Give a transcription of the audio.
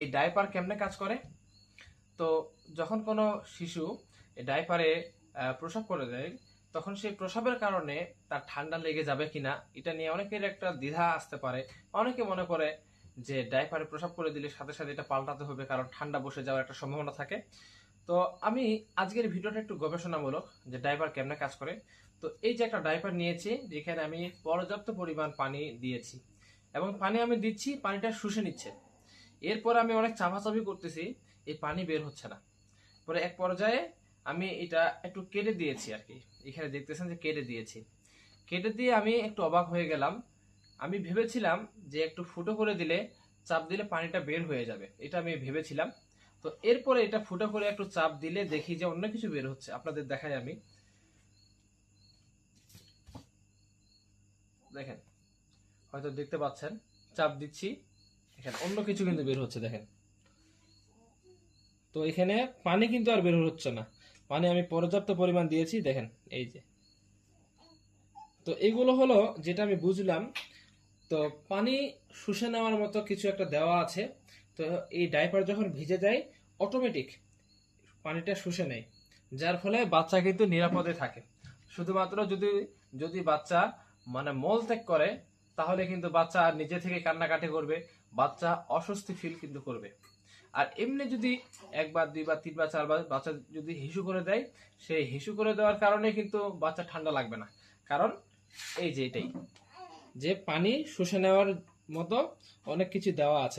এই ডাইপার কেমনে কাজ করে? তো যখন কোনো শিশু এই ডাইপারে প্রসব করে দেয়, তখন সেই প্রসবের কারণে তার ঠান্ডা লেগে যাবে কিনা এটা নিয়ে অনেকের একটা দ্বিধা আসতে পারে। অনেকে মনে করে যে ডাইপারে প্রসব করে দিলে সাথে সাথে এটা পাল্টাতে হবে, কারণ ঠান্ডা বসে যাওয়ার একটা সম্ভাবনা থাকে। তো আমি আজকের ভিডিওটা একটু গবেষণামূলক, যে ডাইপার কেমনে কাজ করে। তো এই যে একটা ডাইপার নিয়েছি, যেখানে আমি পর্যাপ্ত পরিমাণ পানি দিয়েছি এবং পানি আমি দিচ্ছি, পানিটা শুষে নিচ্ছে। এরপর আমি অনেক চাপাচাপি করতেছি, এই পানি বের হচ্ছে না। পরে এক পর্যায়ে আমি এটা একটু কেটে দিয়েছি আর কি। এখানে দেখতেছেন যে কেটে দিয়েছি। কেটে দিয়ে আমি একটু অবাক হয়ে গেলাম। আমি ভেবেছিলাম যে একটু ফুটো করে দিলে, চাপ দিলে পানিটা বের হয়ে যাবে, এটা আমি ভেবেছিলাম। তো এরপরে এটা ফুটো করে একটু চাপ দিলে দেখি যে অন্য কিছু বের হচ্ছে। আপনাদের দেখাই আমি, দেখেন, হয়তো দেখতে পাচ্ছেন, চাপ দিচ্ছি, এখানে অন্য কিছু কিন্তু বের হচ্ছে, দেখেন। তো এখানে পানি কিন্তু আর বের হচ্ছে না, পানি আমি পর্যাপ্ত পরিমাণ দিয়েছি, দেখেন এই যে। তো এগুলো হলো যেটা আমি বুঝলাম। তো পানি শুষে নেওয়ার মতো কিছু একটা দেওয়া আছে। তো এই ডাইপার যখন ভিজে যায়, অটোমেটিক পানিটা শুষে নেয়, যার ফলে বাচ্চা কিন্তু নিরাপদে থাকে। শুধুমাত্র যদি যদি বাচ্চা মানে মল ত্যাগ করে, তাহলে কিন্তু বাচ্চা আর নিজে থেকে কান্নাকাটি করবে, বাচ্চা অস্বস্তি ফিল কিন্তু করবে। আর এমনি যদি একবার দুইবার তিনবার চারবার বাচ্চা যদি হিসু করে দেয়, সেই হিসু করে দেওয়ার কারণে কিন্তু বাচ্চা ঠান্ডা লাগবে না। কারণ এই যে এটাই, যে পানি শুষে নেওয়ার মতো অনেক কিছু দেওয়া আছে।